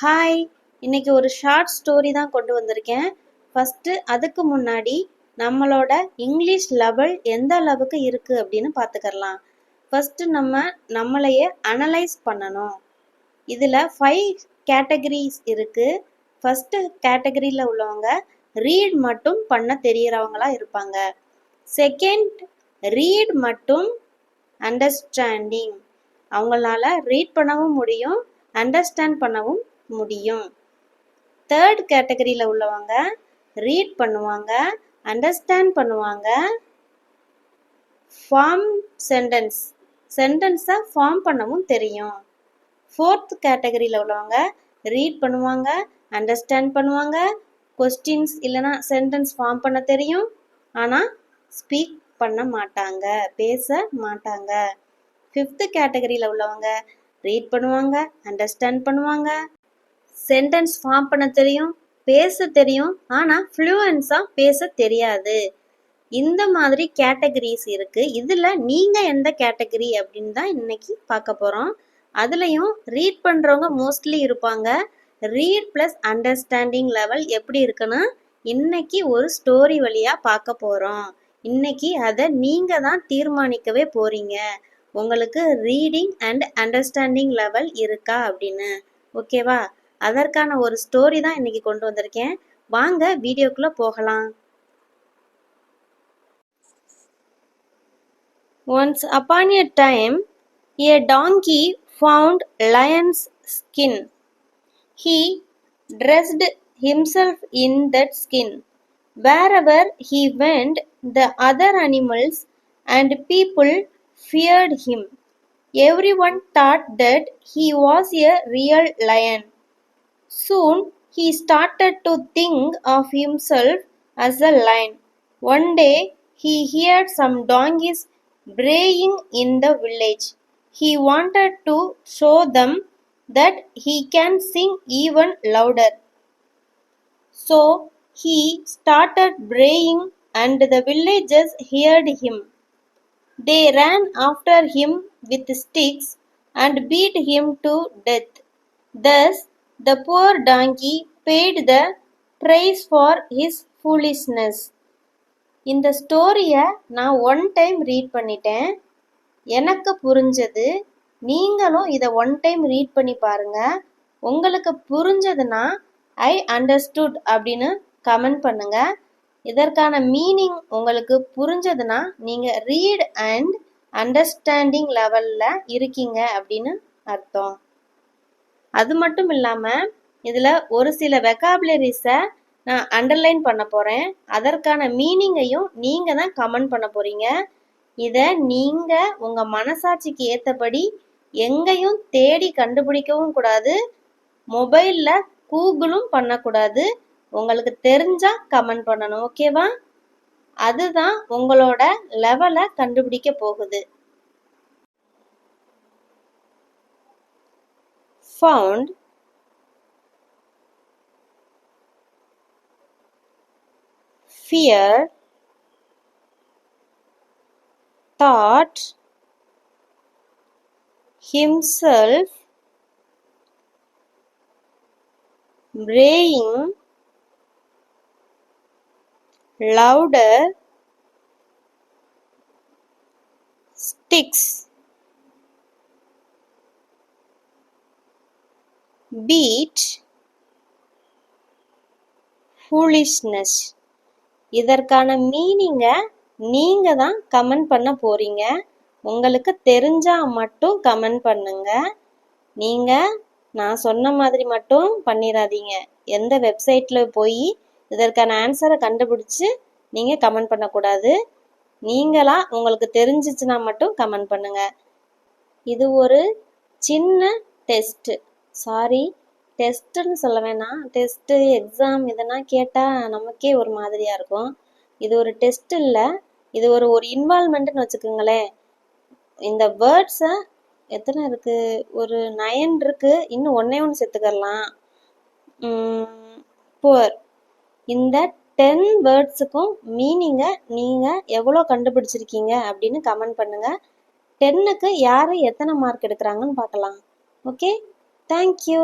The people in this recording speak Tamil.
ஹாய், இன்னைக்கு ஒரு ஷார்ட் ஸ்டோரி தான் கொண்டு வந்திருக்கேன். ஃபஸ்ட்டு அதுக்கு முன்னாடி நம்மளோட இங்கிலீஷ் லெவல் எந்த அளவுக்கு இருக்குது அப்படின்னு பார்த்துக்கலாம். ஃபஸ்ட்டு நம்மளையே அனலைஸ் பண்ணணும். இதில் 5 கேட்டகரிஸ் இருக்குது. ஃபஸ்ட்டு கேட்டகரியில் உள்ளவங்க ரீட் மட்டும் பண்ண தெரிகிறவங்களா இருப்பாங்க. செகண்ட், ரீட் மட்டும் அண்டர்ஸ்டாண்டிங், அவங்களால ரீட் பண்ணவும் முடியும், அண்டர்ஸ்டாண்ட் பண்ணவும் முடியும். தேர்ட் கேட்டகரியில் உள்ளவங்க ரீட் பண்ணுவாங்க, அண்டர்ஸ்டாண்ட் பண்ணுவாங்க, ஃபார்ம் சென்டென்ஸை ஃபார்ம் பண்ணவும் தெரியும். ஃபோர்த் கேட்டகரியில் உள்ளவங்க ரீட் பண்ணுவாங்க, அண்டர்ஸ்டாண்ட் பண்ணுவாங்க, கொஸ்டின்ஸ் இல்லைனா சென்டென்ஸ் ஃபார்ம் பண்ண தெரியும், ஆனால் ஸ்பீக் பண்ண மாட்டாங்க, பேச மாட்டாங்க. ஃபிஃப்த்து கேட்டகரியில் உள்ளவங்க ரீட் பண்ணுவாங்க, அண்டர்ஸ்டாண்ட் பண்ணுவாங்க, சென்டென்ஸ் ஃபார்ம் பண்ண தெரியும், பேச தெரியும், ஆனால் ஃப்ளூயன்ஸாக பேச தெரியாது. இந்த மாதிரி கேட்டகரிஸ் இருக்குது. இதில் நீங்கள் எந்த கேட்டகரி அப்படின்னு தான் இன்னைக்கு பார்க்க போகிறோம். அதுலேயும் ரீட் பண்ணுறவங்க மோஸ்ட்லி இருப்பாங்க. ரீட் ப்ளஸ் அண்டர்ஸ்டாண்டிங் லெவல் எப்படி இருக்குன்னு இன்னைக்கு ஒரு ஸ்டோரி வழியாக பார்க்க போகிறோம். இன்னைக்கு அதை நீங்கள் தான் தீர்மானிக்கவே போகிறீங்க, உங்களுக்கு ரீடிங் அண்ட் அண்டர்ஸ்டாண்டிங் லெவல் இருக்கா அப்படின்னு. ஓகேவா? அதற்கான ஒரு ஸ்டோரி தான் இன்னைக்கு கொண்டு வந்திருக்கேன். வாங்க வீடியோக்குள்ளே போகலாம். Once upon a time, a donkey found lion's skin. He dressed himself in that skin. Wherever he went, the other animals and people feared him. Everyone thought that he was a real lion. Soon he started to think of himself as a lion. One day he heard some donkeys braying in the village. He wanted to show them that he can sing even louder. So he started braying and the villagers heard him. They ran after him with sticks and beat him to death. Thus the poor donkey paid the price for his foolishness. இந்த ஸ்டோரியை நான் 1 டைம் ரீட் பண்ணிட்டேன். எனக்கு புரிஞ்சது. நீங்களும் இதை 1 டைம் ரீட் பண்ணி பாருங்க. உங்களுக்கு புரிஞ்சதுன்னா ஐ அண்டர்ஸ்டுட் அப்படின்னு கமெண்ட் பண்ணுங்க. இதற்கான மீனிங் உங்களுக்கு புரிஞ்சதுன்னா நீங்கள் ரீட் அண்ட் அண்டர்ஸ்டாண்டிங் லெவலில் இருக்கீங்க அப்படின்னு அர்த்தம். அது மட்டும் இல்லாமல் இதில் ஒரு சில வெக்காபுலரிஸை நான் அண்டர்லைன் பண்ண போகிறேன். அதற்கான மீனிங்கையும் நீங்கள் தான் கமெண்ட் பண்ண போகிறீங்க. இதை நீங்கள் உங்கள் மனசாட்சிக்கு ஏற்றபடி எங்கேயும் தேடி கண்டுபிடிக்கவும் கூடாது, மொபைலில் கூகுளும் பண்ணக்கூடாது. உங்களுக்கு தெரிஞ்சால் கமெண்ட் பண்ணணும். ஓகேவா? அதுதான் உங்களோட லெவலை கண்டுபிடிக்க போகுது. Found, fear, thought, himself, braying, louder, sticks, beat, foolishness. இதற்கான மீனிங்கை நீங்கள் தான் கமெண்ட் பண்ண போகிறீங்க. உங்களுக்கு தெரிஞ்சால் மட்டும் கமெண்ட் பண்ணுங்க. நீங்கள் நான் சொன்ன மாதிரி மட்டும் பண்ணிடாதீங்க. எந்த வெப்சைட்டில் போய் இதற்கான ஆன்சரை கண்டுபிடிச்சி நீங்கள் கமெண்ட் பண்ணக்கூடாது. நீங்களா உங்களுக்கு தெரிஞ்சிச்சுன்னா மட்டும் கமெண்ட் பண்ணுங்க. இது ஒரு சின்ன டெஸ்ட்டு. சாரி, டெஸ்ட்டுன்னு சொல்ல வேணாம், டெஸ்ட்டு எக்ஸாம் இதெல்லாம் கேட்டால் நமக்கே ஒரு மாதிரியாக இருக்கும். இது ஒரு டெஸ்ட் இல்லை, இது ஒரு இன்வால்மெண்ட்டுன்னு வச்சுக்கோங்களேன். இந்த வேர்ட்ஸை எத்தனை இருக்குது, ஒரு 9 இருக்குது, இன்னும் 1 சேர்த்துக்கலாம். புவர். இந்த 10 வேர்ட்ஸுக்கும் மீனிங்கை நீங்கள் எவ்வளோ கண்டுபிடிச்சிருக்கீங்க அப்படின்னு கமெண்ட் பண்ணுங்கள். 10க்கு யார் எத்தனை மார்க் எடுக்கிறாங்கன்னு பார்க்கலாம். Okay, thank you.